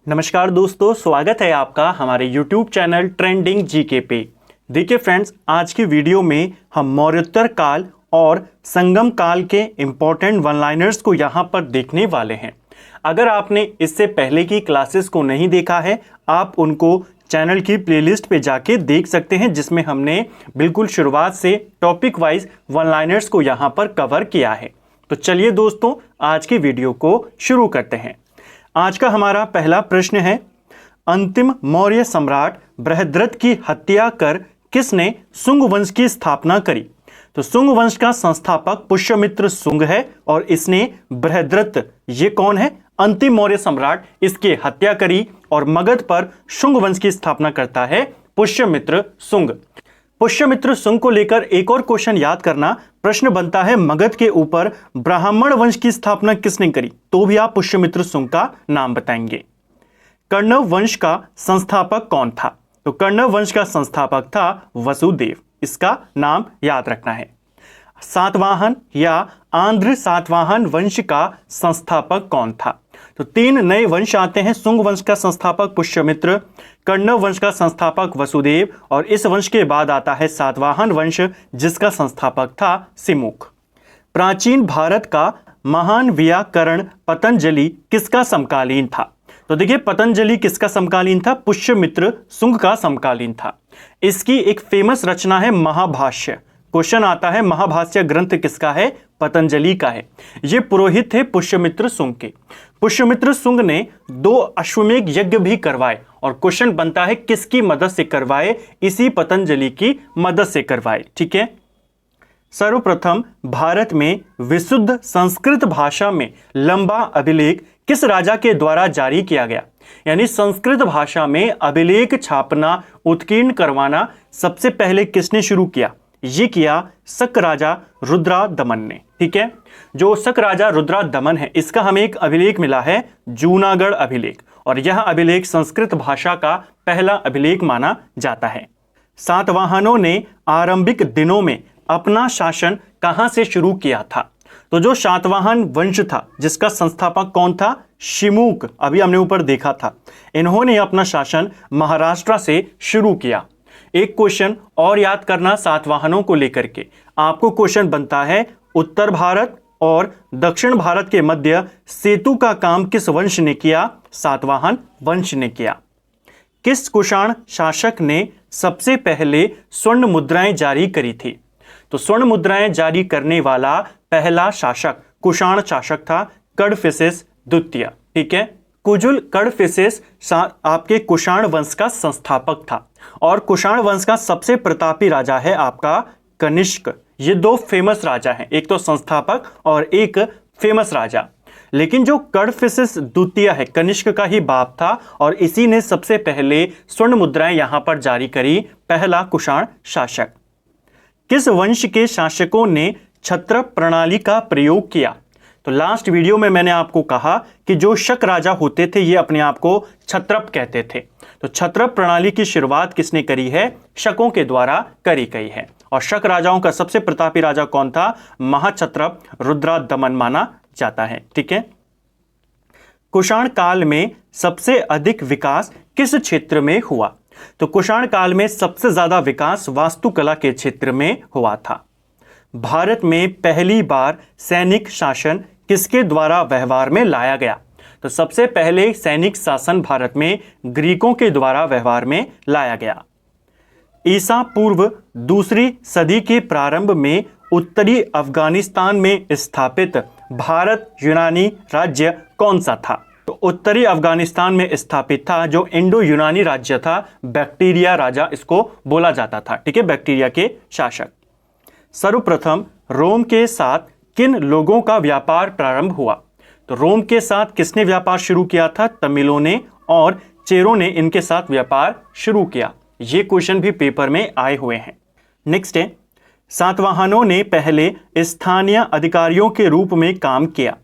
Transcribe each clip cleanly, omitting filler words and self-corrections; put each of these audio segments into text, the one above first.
नमस्कार दोस्तों, स्वागत है आपका हमारे YouTube चैनल ट्रेंडिंग जीके पे। देखिए फ्रेंड्स, आज की वीडियो में हम मौर्योत्तर काल और संगम काल के इम्पोर्टेंट वन लाइनर्स को यहाँ पर देखने वाले हैं। अगर आपने इससे पहले की क्लासेस को नहीं देखा है, आप उनको चैनल की प्लेलिस्ट पे जाके देख सकते हैं, जिसमें हमने बिल्कुल शुरुआत से टॉपिक वाइज वन लाइनर्स को यहाँ पर कवर किया है। तो चलिए दोस्तों, आज की वीडियो को शुरू करते हैं। आज का हमारा पहला प्रश्न है, अंतिम मौर्य सम्राट बृहद्रथ की हत्या कर किसने शुंग वंश की स्थापना करी? तो शुंग वंश का संस्थापक पुष्यमित्र शुंग है और इसने बृहद्रथ, ये कौन है? अंतिम मौर्य सम्राट, इसकी हत्या करी और मगध पर शुंग वंश की स्थापना करता है पुष्यमित्र शुंग। पुष्यमित्र शुंग को लेकर एक और क्वेश्चन याद करना, प्रश्न बनता है मगध के ऊपर ब्राह्मण वंश की स्थापना किसने करी? तो भी आप पुष्यमित्र शुंग का नाम बताएंगे। कर्णव वंश का संस्थापक कौन था? तो कर्णव वंश का संस्थापक था वसुदेव, इसका नाम याद रखना है। सातवाहन या आंध्र सातवाहन वंश का संस्थापक कौन था? तो तीन नए वंश आते हैं, शुंग वंश का संस्थापक पुष्यमित्र, कर्णव वंश का संस्थापक वसुदेव और इस वंश के बाद आता है सातवाहन वंश, जिसका संस्थापक था सिमुख। प्राचीन भारत का महान व्याकरण पतंजलि किसका समकालीन था? तो देखिए, पतंजलि किसका समकालीन था? पुष्यमित्र शुंग का समकालीन था। इसकी एक फेमस रचना है महाभाष्य। क्वेश्चन आता है, महाभाष्य ग्रंथ किसका है? पतंजलि का है। ये पुरोहित थे पुष्यमित्र शुंग के। पुष्यमित्र शुंग ने 2 अश्वमेध यज्ञ भी करवाए और क्वेश्चन बनता है किसकी मदद से करवाए? इसी पतंजलि की मदद से करवाए। ठीक है। सर्वप्रथम भारत में विशुद्ध संस्कृत भाषा में लंबा अभिलेख किस राजा के द्वारा जारी किया गया? यानी संस्कृत भाषा में अभिलेख छापना, उत्कीर्ण करवाना सबसे पहले किसने शुरू किया? ये किया शक राजा रुद्रदमन ने। ठीक है। जो शक राजा रुद्रदमन है, इसका हमें एक अभिलेख मिला है, जूनागढ़ अभिलेख, और यह अभिलेख संस्कृत भाषा का पहला अभिलेख माना जाता है। सातवाहनों ने आरंभिक दिनों में अपना शासन कहां से शुरू किया था? तो जो सातवाहन वंश था, जिसका संस्थापक कौन था? शिमुक, अभी हमने ऊपर देखा था। इन्होंने अपना शासन महाराष्ट्र से शुरू किया। एक क्वेश्चन और याद करना सातवाहनों को लेकर के, आपको क्वेश्चन बनता है उत्तर भारत और दक्षिण भारत के मध्य सेतु का काम किस वंश ने किया? सातवाहन वंश ने किया। किस कुषाण शासक ने सबसे पहले स्वर्ण मुद्राएं जारी करी थी? तो स्वर्ण मुद्राएं जारी करने वाला पहला शासक कुषाण शासक था कड़फिसेस द्वितीय। ठीक है। कुजुल कड़फिसेस आपके कुषाण वंश का संस्थापक था और कुषाण वंश का सबसे प्रतापी राजा है आपका कनिष्क। ये 2 फेमस राजा हैं, एक तो संस्थापक और एक फेमस राजा। लेकिन जो कड़फिसेस द्वितीय है, कनिष्क का ही बाप था और इसी ने सबसे पहले स्वर्ण मुद्राएं यहां पर जारी करी, पहला कुषाण शासक। किस वंश के शासकों ने क्षत्रप प्रणाली का प्रयोग किया? तो लास्ट वीडियो में मैंने आपको कहा कि जो शक राजा होते थे, ये अपने आप को क्षत्रप कहते थे। तो क्षत्रप प्रणाली की शुरुआत किसने करी है? शकों के द्वारा करी गई है। और शक राजाओं का सबसे प्रतापी राजा कौन था? महाक्षत्रप रुद्रदमन माना जाता है। ठीक है। कुषाण काल में सबसे अधिक विकास किस क्षेत्र में हुआ? तो कुषाण काल में सबसे ज्यादा विकास वास्तुकला के क्षेत्र में हुआ था। भारत में पहली बार सैनिक शासन किसके द्वारा व्यवहार में लाया गया? तो सबसे पहले सैनिक शासन भारत में ग्रीकों के द्वारा व्यवहार में लाया गया। ईसा पूर्व 2री सदी के प्रारंभ में उत्तरी अफगानिस्तान में स्थापित भारत यूनानी राज्य कौन सा था? तो उत्तरी अफगानिस्तान में स्थापित था जो इंडो यूनानी राज्य था, बैक्टीरिया राजा इसको बोला जाता था। ठीक है, बैक्टीरिया के शासक। सर्वप्रथम रोम के साथ किन लोगों का व्यापार प्रारंभ हुआ? तो रोम के साथ किसने व्यापार शुरू किया था? तमिलों ने और चेरों ने इनके साथ व्यापार शुरू किया। ये क्वेश्चन भी पेपर में आए हुए हैं। नेक्स्ट है, सातवाहनों ने पहले स्थानीय अधिकारियों के रूप में काम किया।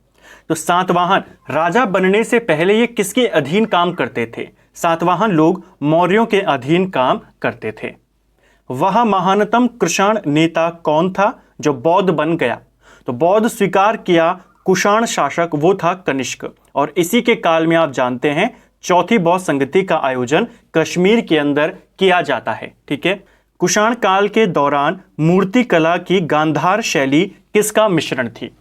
तो सातवाहन राजा बनने से पहले ये किसके अधीन काम करते थे? सातवाहन लोग मौर्यों के अधीन काम करते थे। वह महानतम कुषाण नेता कौन था जो बौद्ध बन गया? तो बौद्ध स्वीकार किया कुषाण शासक, वो था कनिष्क, और इसी के काल में आप जानते हैं चौथी बौद्ध संगति का आयोजन कश्मीर के अंदर किया जाता है। ठीक है। कुषाण काल के दौरान मूर्ति कला की गांधार शैली किसका मिश्रण थी?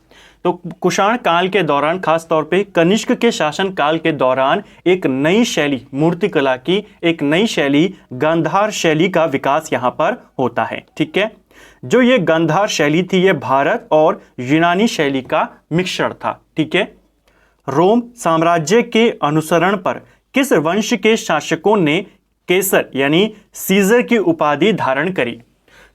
तो कुषाण काल के दौरान, खास तौर पे कनिष्क के शासन काल के दौरान, एक नई शैली, मूर्ति कला की एक नई शैली गांधार शैली का विकास यहाँ पर होता है। ठीक है। जो ये गांधार शैली थी, ये भारत और यूनानी शैली का मिश्रण था। ठीक है। रोम साम्राज्य के अनुसरण पर किस वंश के शासकों ने केसर यानी सीजर की उपाधि धारण करी?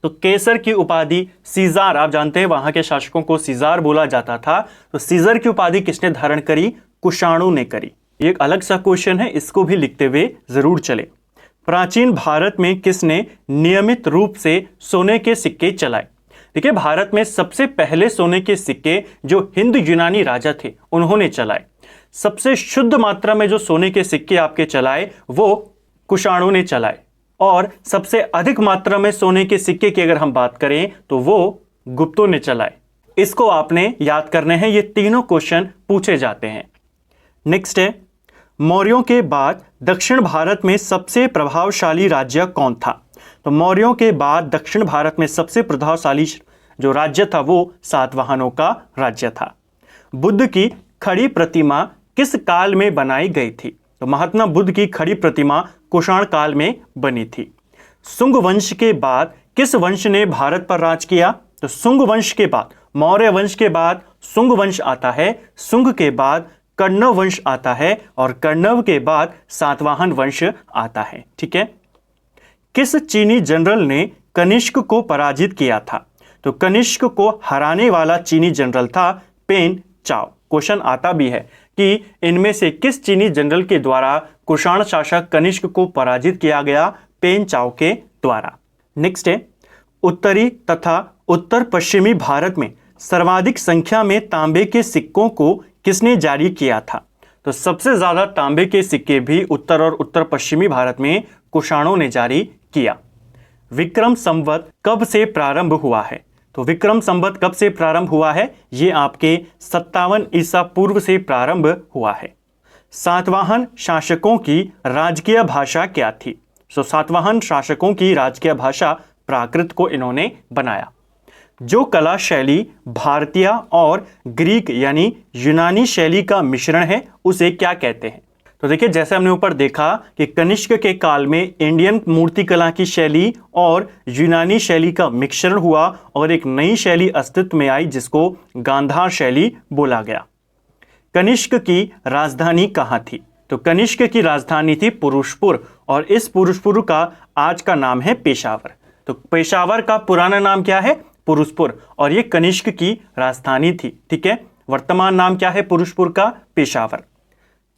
तो केसर की उपाधि, सीजार, आप जानते हैं वहां के शासकों को सीजार बोला जाता था, तो सीजर की उपाधि किसने धारण करी? कुषाणों ने करी। ये एक अलग सा क्वेश्चन है, इसको भी लिखते हुए जरूर चले। प्राचीन भारत में किसने नियमित रूप से सोने के सिक्के चलाए? देखिए, भारत में सबसे पहले सोने के सिक्के जो हिंद यूनानी राजा थे उन्होंने चलाए। सबसे शुद्ध मात्रा में जो सोने के सिक्के आपके चलाए वो कुषाणों ने चलाए, और सबसे अधिक मात्रा में सोने के सिक्के की अगर हम बात करें तो वो गुप्तों ने चलाए। इसको आपने याद करने हैं, ये तीनों क्वेश्चन पूछे जाते हैं। नेक्स्ट है, मौर्यों के बाद दक्षिण भारत में सबसे प्रभावशाली राज्य कौन था? तो मौर्यों के बाद दक्षिण भारत में सबसे प्रभावशाली जो राज्य था वो सातवाहनों का राज्य था। बुद्ध की खड़ी प्रतिमा किस काल में बनाई गई थी? तो महात्मा बुद्ध की खड़ी प्रतिमा कुषाण काल में बनी थी। सुंग वंश के बाद किस वंश ने भारत पर राज किया? तो सुंग वंश के बाद, मौर्य वंश के बाद सुंग वंश आता है, सुंग के बाद कण्व वंश आता है, और कण्व के बाद सातवाहन वंश आता है। ठीक है। किस चीनी जनरल ने कनिष्क को पराजित किया था? तो कनिष्क को हराने वाला चीनी जनरल था पेन चाओ। क्वेश्चन आता भी है कि इनमें से किस चीनी जनरल के द्वारा कुषाण शासक कनिष्क को पराजित किया गया? पेन चाओ के द्वारा। नेक्स्ट है, उत्तरी तथा उत्तर पश्चिमी भारत में सर्वाधिक संख्या में तांबे के सिक्कों को किसने जारी किया था? तो सबसे ज्यादा तांबे के सिक्के भी उत्तर और उत्तर पश्चिमी भारत में कुषाणों ने जारी किया। विक्रम संवत कब से प्रारंभ हुआ है? तो विक्रम संवत कब से प्रारंभ हुआ है? ये आपके 57 ईसा पूर्व से प्रारंभ हुआ है। सातवाहन शासकों की राजकीय भाषा क्या थी? तो सातवाहन शासकों की राजकीय भाषा प्राकृत को इन्होंने बनाया। जो कला शैली भारतीय और ग्रीक यानी यूनानी शैली का मिश्रण है उसे क्या कहते हैं? तो देखिए, जैसे हमने ऊपर देखा कि कनिष्क के काल में इंडियन मूर्तिकला की शैली और यूनानी शैली का मिश्रण हुआ और एक नई शैली अस्तित्व में आई जिसको गांधार शैली बोला गया। कनिष्क की राजधानी कहाँ थी? तो कनिष्क की राजधानी थी पुरुषपुर, और इस पुरुषपुर का आज का नाम है पेशावर। तो पेशावर का पुराना नाम क्या है? पुरुषपुर, और ये कनिष्क की राजधानी थी। ठीक है। वर्तमान नाम क्या है पुरुषपुर का? पेशावर।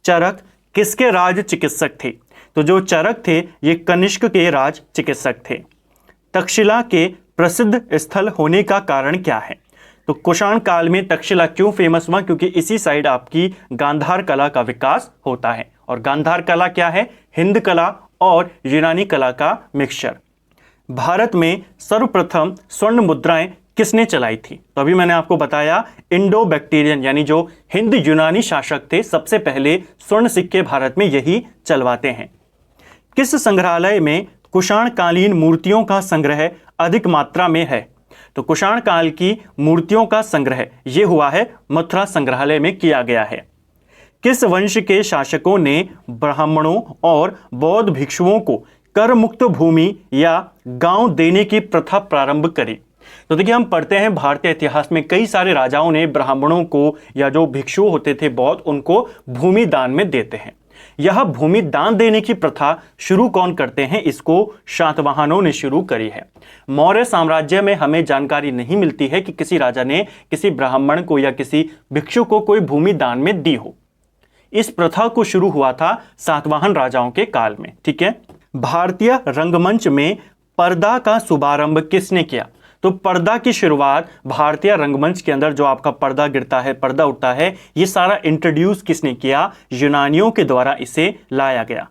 चरक किसके राज चिकित्सक थे? तो जो चरक थे ये कनिष्क के राज चिकित्सक थे। तक्षशिला के प्रसिद्ध स्थल होने का कारण क्या है? तो कुषाण काल में तक्षशिला क्यों फेमस हुआ? क्योंकि इसी साइड आपकी गांधार कला का विकास होता है, और गांधार कला क्या है? हिंद कला और यूनानी कला का मिक्सचर। भारत में सर्वप्रथम स्वर्ण मुद्राएं किसने चलाई थी? तो अभी मैंने आपको बताया इंडो बैक्टीरियन यानी जो हिंद यूनानी शासक थे सबसे पहले स्वर्ण सिक्के भारत में यही चलवाते हैं। किस संग्रहालय में कुषाण कालीन मूर्तियों का संग्रह अधिक मात्रा में है? तो कुषाण काल की मूर्तियों का संग्रह ये हुआ है मथुरा संग्रहालय में किया गया है। किस वंश के शासकों ने ब्राह्मणों और बौद्ध भिक्षुओं को कर मुक्त भूमि या गांव देने की प्रथा प्रारंभ करी? तो देखिए, हम पढ़ते हैं भारतीय इतिहास में कई सारे राजाओं ने ब्राह्मणों को या जो भिक्षु होते थे बौद्ध, उनको भूमि दान में देते हैं। यह भूमि दान देने की प्रथा शुरू कौन करते हैं? इसको सातवाहनों ने शुरू करी है। मौर्य साम्राज्य में हमें जानकारी नहीं मिलती है कि किसी राजा ने किसी ब्राह्मण को या किसी भिक्षु को कोई भूमि दान में दी हो। इस प्रथा को शुरू हुआ था सातवाहन राजाओं के काल में। ठीक है। भारतीय रंगमंच में पर्दा का शुभारंभ किसने किया? तो पर्दा की शुरुआत भारतीय रंगमंच के अंदर जो आपका पर्दा गिरता है, पर्दा उठता है, ये सारा इंट्रोड्यूस किसने किया? यूनानियों के द्वारा इसे लाया गया।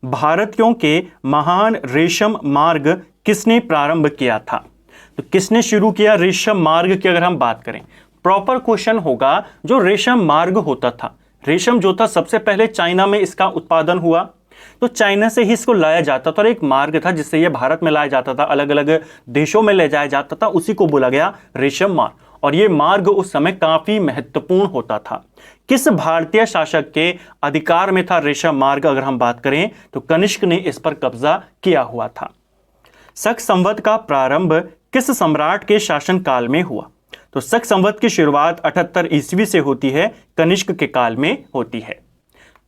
भारतीयों के महान रेशम मार्ग किसने प्रारंभ किया था? तो किसने शुरू किया रेशम मार्ग की अगर हम बात करें? प्रॉपर क्वेश्चन होगा जो रेशम मार्ग होता था। रेशम जो था सबसे पहले चाइना में इसका उत्पादन हुआ, तो चाइना से ही इसको लाया जाता था और एक मार्ग था जिससे ये भारत में लाया जाता था, अलग अलग देशों में ले जाया जाता था, उसी को बोला गया रेशम मार्ग। और ये मार्ग उस समय काफी महत्वपूर्ण होता था। किस भारतीय शासक के अधिकार में था रेशम मार्ग? अगर हम बात करें तो कनिष्क ने इस पर कब्जा किया हुआ था। शक संवत का प्रारंभ किस सम्राट के शासनकाल में हुआ? तो शक संवत की शुरुआत 78 ईस्वी से होती है, कनिष्क के काल में होती है।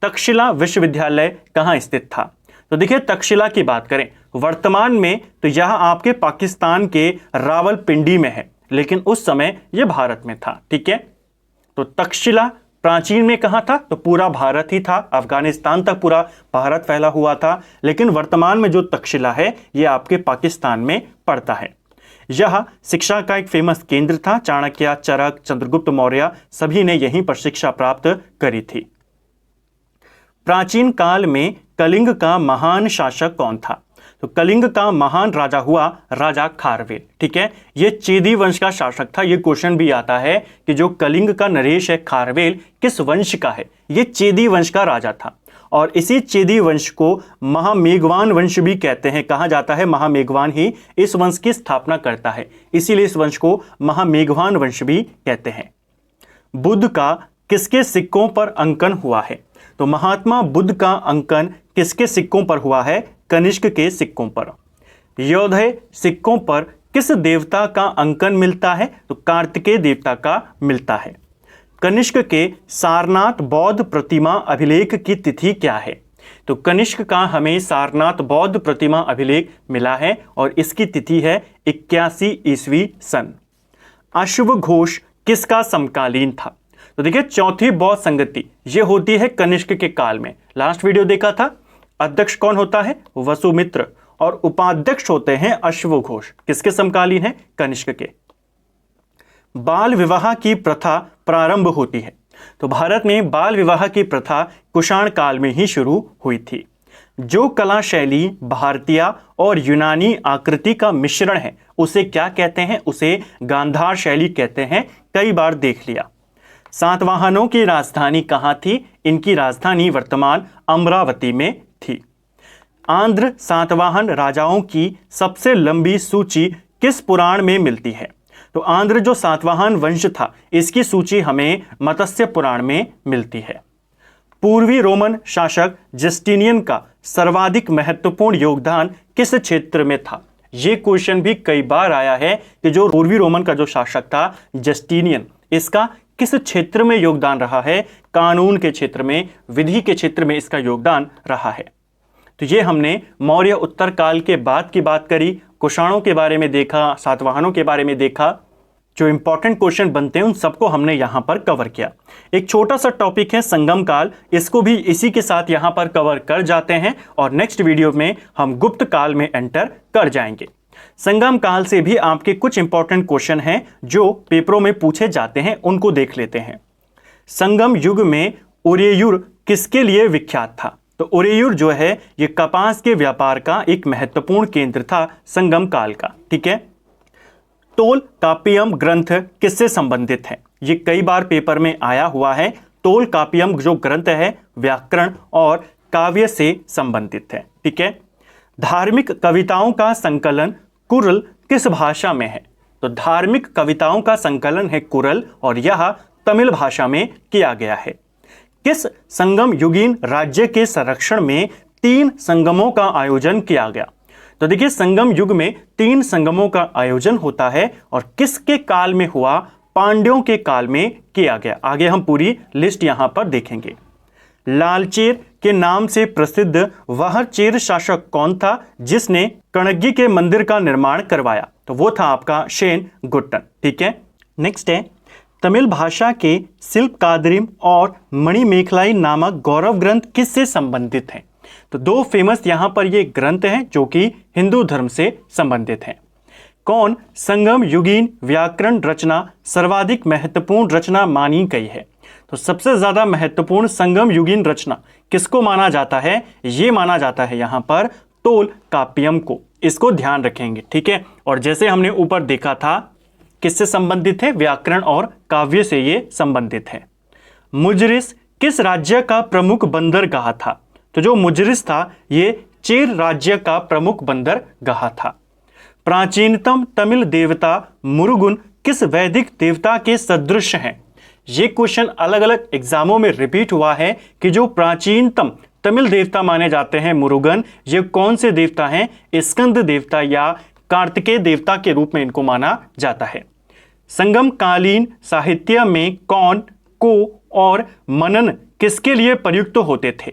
तक्षशिला विश्वविद्यालय कहां स्थित था? तो देखिए तक्षशिला की बात करें वर्तमान में तो यह आपके पाकिस्तान के रावलपिंडी में है, लेकिन उस समय यह भारत में था। ठीक है, तो तक्षशिला प्राचीन में कहां था? तो पूरा भारत ही था, अफगानिस्तान तक पूरा भारत फैला हुआ था, लेकिन वर्तमान में जो तक्षशिला है यह आपके पाकिस्तान में पड़ता है। यह शिक्षा का एक फेमस केंद्र था। चाणक्य, चरक, चंद्रगुप्त मौर्य सभी ने यहीं पर शिक्षा प्राप्त करी थी। प्राचीन काल में कलिंग का महान शासक कौन था? तो कलिंग का महान राजा हुआ राजा खारवेल। ठीक है, ये चेदी वंश का शासक था। ये क्वेश्चन भी आता है कि जो कलिंग का नरेश है खारवेल किस वंश का है? ये चेदी वंश का राजा था और इसी चेदी वंश को महामेघवान वंश भी कहते हैं। कहा जाता है महामेघवान ही इस वंश की स्थापना करता है, इसीलिए इस वंश को महामेघवान वंश भी कहते हैं। बुद्ध का किसके सिक्कों पर अंकन हुआ है? तो महात्मा बुद्ध का अंकन किसके सिक्कों पर हुआ है? कनिष्क के सिक्कों पर। योधेय सिक्कों पर किस देवता का अंकन मिलता है? तो कार्तिकेय देवता का मिलता है। कनिष्क के सारनाथ बौद्ध प्रतिमा अभिलेख की तिथि क्या है? तो कनिष्क का हमें सारनाथ बौद्ध प्रतिमा अभिलेख मिला है और इसकी तिथि है 81 ईस्वी सन। अश्व घोष किसका समकालीन था? तो देखिए चौथी बौद्ध संगति ये होती है कनिष्क के काल में। लास्ट वीडियो देखा था। अध्यक्ष कौन होता है? वसुमित्र, और उपाध्यक्ष होते हैं अश्वघोष। किसके समकालीन है? कनिष्क के। बाल विवाह की प्रथा प्रारंभ होती है। तो भारत में बाल विवाह की प्रथा कुषाण काल में ही शुरू हुई थी। जो कला शैली भारतीय और यूनानी आकृति का मिश्रण है उसे क्या कहते हैं? उसे गांधार शैली कहते हैं। कई बार देख लिया। सातवाहनों की राजधानी कहां थी? इनकी राजधानी वर्तमान अमरावती में थी। आंध्र सातवाहन राजाओं की सबसे लंबी सूची किस पुराण में मिलती है? तो आंध्र जो सातवाहन वंश था इसकी सूची हमें मत्स्य पुराण में मिलती है। पूर्वी रोमन शासक जस्टिनियन का सर्वाधिक महत्वपूर्ण योगदान किस क्षेत्र में था? यह क्वेश्चन भी कई बार आया है कि जो पूर्वी रोमन का जो शासक था जस्टिनियन, इसका किस क्षेत्र में योगदान रहा है? कानून के क्षेत्र में, विधि के क्षेत्र में इसका योगदान रहा है। तो ये हमने मौर्य उत्तर काल के बाद की बात करी, कुषाणों के बारे में देखा, सातवाहनों के बारे में देखा। जो इंपॉर्टेंट क्वेश्चन बनते हैं उन सबको हमने यहां पर कवर किया। एक छोटा सा टॉपिक है संगम काल, इसको भी इसी के साथ यहां पर कवर कर जाते हैं और नेक्स्ट वीडियो में हम गुप्त काल में एंटर कर जाएंगे। संगम काल से भी आपके कुछ इंपॉर्टेंट क्वेश्चन हैं जो पेपरों में पूछे जाते हैं, उनको देख लेते हैं। संगम युग में उरेयूर किसके लिए विख्यात था? तो उरेयूर जो है ये कपास के व्यापार का एक महत्वपूर्ण केंद्र था संगम काल का। ठीक है, तोल कापियम ग्रंथ किससे संबंधित है? ये कई बार पेपर में आया हुआ है। तोल कापियम जो ग्रंथ है व्याकरण और काव्य से संबंधित है। ठीक है, धार्मिक कविताओं का संकलन कुरल किस भाषा में है? तो धार्मिक कविताओं का संकलन है कुरल और यह तमिल भाषा में किया गया है। किस संगम युगीन राज्य के संरक्षण में 3 संगमों का आयोजन किया गया? तो देखिए संगम युग में 3 संगमों का आयोजन होता है और किसके काल में हुआ? पांड्यों के काल में किया गया। आगे हम पूरी लिस्ट यहां पर देखेंगे। लालचेर के नाम से प्रसिद्ध वह चेर शासक कौन था जिसने कणगी के मंदिर का निर्माण करवाया? तो वो था आपका शेन गुट्टन। ठीक है, नेक्स्ट है तमिल भाषा के शिल्पकादरिम और मणिमेखलाई नामक गौरव ग्रंथ किससे संबंधित हैं? तो 2 फेमस यहां पर ये ग्रंथ हैं जो कि हिंदू धर्म से संबंधित हैं। कौन संगम युगीन व्याकरण रचना सर्वाधिक महत्वपूर्ण रचना मानी गई है? तो सबसे ज्यादा महत्वपूर्ण संगम युगीन रचना किसको माना जाता है? ये माना जाता है यहां पर तोल कापियम को। इसको ध्यान रखेंगे। ठीक है, और जैसे हमने ऊपर देखा था किससे संबंधित है? व्याकरण और काव्य से ये संबंधित है। मुजरिस किस राज्य का प्रमुख बंदरगाह था? तो जो मुजरिस था ये चेर राज्य का प्रमुख बंदरगाह था। प्राचीनतम तमिल देवता मुरुगन किस वैदिक देवता के सदृश हैं? ये क्वेश्चन अलग अलग एग्जामों में रिपीट हुआ है कि जो प्राचीनतम तमिल देवता माने जाते हैं मुरुगन, ये कौन से देवता हैं? स्कंद देवता या कार्तिकेय देवता के रूप में इनको माना जाता है। संगम कालीन साहित्य में कौन, को और मनन किसके लिए प्रयुक्त होते थे?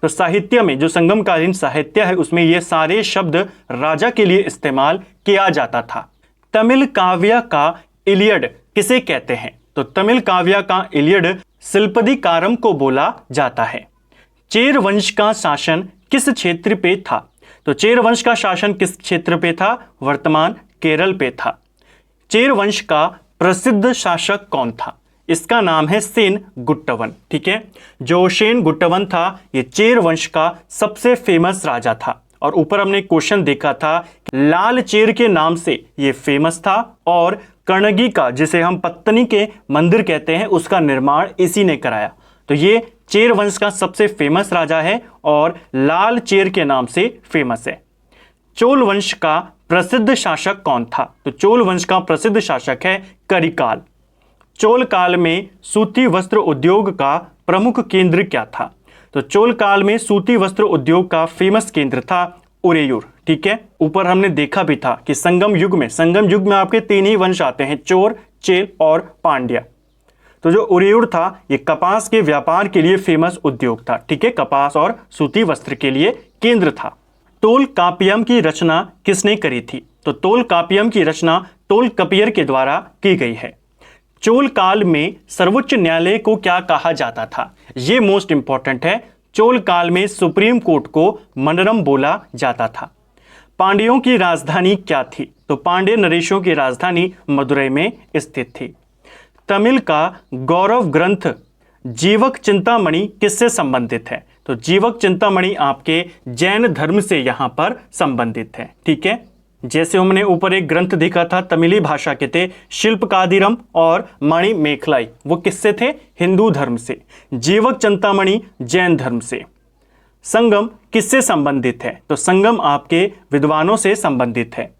तो साहित्य में जो संगम कालीन साहित्य है उसमें ये सारे शब्द राजा के लिए इस्तेमाल किया जाता था। तमिल काव्य का इलियड किसे कहते हैं? तो तमिल काव्य का इलियड सिलपदिकारम को बोला जाता है। चेर वंश का शासन किस क्षेत्र पे था? तो चेर वंश का शासन किस क्षेत्र पे था? वर्तमान केरल पे था। चेर वंश का प्रसिद्ध शासक कौन था? इसका नाम है सेन गुट्टवन। ठीक है, जो सेन गुट्टवन था ये चेर वंश का सबसे फेमस राजा था। और ऊपर हमने क्वेश्चन देखा था लाल चेर के नाम से ये फेमस था और कर्णगी का, जिसे हम पत्तनी के मंदिर कहते हैं, उसका निर्माण इसी ने कराया। तो ये चेर वंश का सबसे फेमस राजा है और लाल चेर के नाम से फेमस है। चोल वंश का प्रसिद्ध शासक कौन था? तो चोल वंश का प्रसिद्ध शासक है करिकाल। चोल काल में सूती वस्त्र उद्योग का प्रमुख केंद्र क्या था? तो चोल काल में सूती वस्त्र उद्योग का फेमस केंद्र था उरेयूर। ठीक है, ऊपर हमने देखा भी था कि संगम युग में आपके 3 ही वंश आते हैं, चोर, चेल और पांड्या। तो जो उरेयूर था ये कपास के व्यापार के लिए फेमस उद्योग था। ठीक है, कपास और सूती वस्त्र के लिए केंद्र था। तोल कापियम की रचना किसने करी थी? तो तोल कापियम की रचना तोल कपियर के द्वारा की गई है। चोल काल में सर्वोच्च न्यायालय को क्या कहा जाता था? ये मोस्ट इंपॉर्टेंट है। चोल काल में सुप्रीम कोर्ट को मंडरम बोला जाता था। पांड्यों की राजधानी क्या थी? तो पांड्य नरेशों की राजधानी मदुरई में स्थित थी। तमिल का गौरव ग्रंथ जीवक चिंतामणि किससे संबंधित है? तो जीवक चिंतामणि आपके जैन धर्म से यहां पर संबंधित है। ठीक है, जैसे हमने ऊपर एक ग्रंथ देखा था तमिली भाषा के थे शिल्पकादिरम और मणि मेखलाई, वो किससे थे? हिंदू धर्म से। जीवक चिंतामणि जैन धर्म से। संगम किससे संबंधित है? तो संगम आपके विद्वानों से संबंधित है।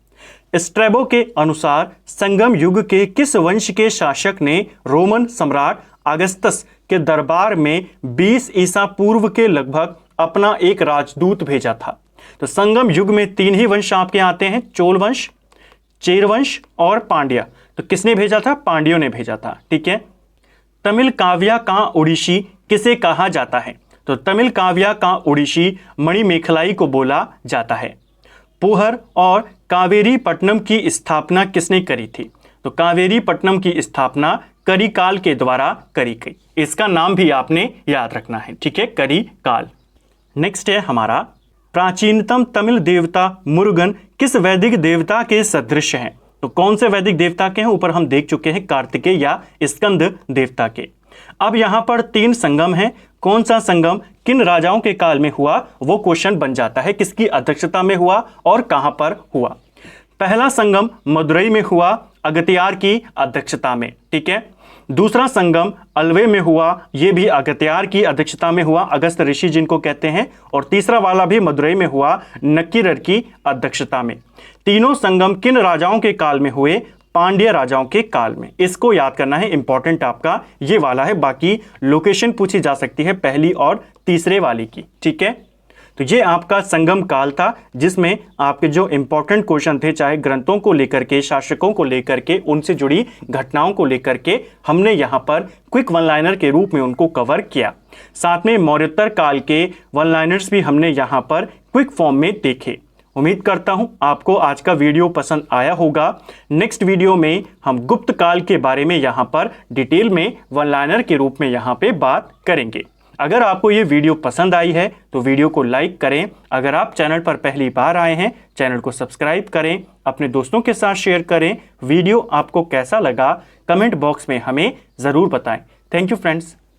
स्ट्रैबो के अनुसार संगम युग के किस वंश के शासक ने रोमन सम्राट अगस्तस के दरबार में 20 ईसा पूर्व के लगभग अपना एक राजदूत भेजा था? तो संगम युग में 3 ही वंश आपके आते हैं, चोल वंश, चेर वंश और पांड्या। तो किसने भेजा था? पांड्यों ने भेजा था। ठीक है, तमिल काव्य का ओडिसी किसे कहा जाता है? तो तमिल काव्य का ओडिसी मणिमेखलाई को बोला जाता है। पुहर और कावेरी पट्टनम की स्थापना किसने करी थी? तो कावेरी पट्टनम की स्थापना करिकाल के द्वारा करी गई। इसका नाम भी आपने याद रखना है। ठीक है, करिकाल। नेक्स्ट है हमारा प्राचीनतम तमिल देवता मुरुगन किस वैदिक देवता के सदृश हैं? तो कौन से वैदिक देवता के हैं? ऊपर हम देख चुके हैं कार्तिकेय या स्कंद देवता के। अब यहां पर 3 संगम हैं। कौन सा संगम किन राजाओं के काल में हुआ वो क्वेश्चन बन जाता है, किसकी अध्यक्षता में हुआ और कहां पर हुआ। पहला संगम मदुरई में हुआ अगत्यार की अध्यक्षता में। ठीक है, दूसरा संगम अलवे में हुआ, यह भी अगत्यार की अध्यक्षता में हुआ, अगस्त ऋषि जिनको कहते हैं। और तीसरा वाला भी मदुरई में हुआ, नक्कीरर की अध्यक्षता में। तीनों संगम किन राजाओं के काल में हुए? पांड्य राजाओं के काल में। इसको याद करना है, इंपॉर्टेंट आपका ये वाला है। बाकी लोकेशन पूछी जा सकती है पहली और तीसरे वाली की। ठीक है, तो ये आपका संगम काल था जिसमें आपके जो इंपॉर्टेंट क्वेश्चन थे, चाहे ग्रंथों को लेकर के, शासकों को लेकर के, उनसे जुड़ी घटनाओं को लेकर के, हमने यहाँ पर क्विक वन लाइनर के रूप में उनको कवर किया। साथ में मौर्योत्तर काल के वन लाइनर्स भी हमने यहाँ पर क्विक फॉर्म में देखे। उम्मीद करता हूं आपको आज का वीडियो पसंद आया होगा। नेक्स्ट वीडियो में हम गुप्त काल के बारे में यहाँ पर डिटेल में वन लाइनर के रूप में यहाँ पे बात करेंगे। अगर आपको ये वीडियो पसंद आई है तो वीडियो को लाइक करें। अगर आप चैनल पर पहली बार आए हैं, चैनल को सब्सक्राइब करें, अपने दोस्तों के साथ शेयर करें। वीडियो आपको कैसा लगा कमेंट बॉक्स में हमें ज़रूर बताएं। Thank you friends.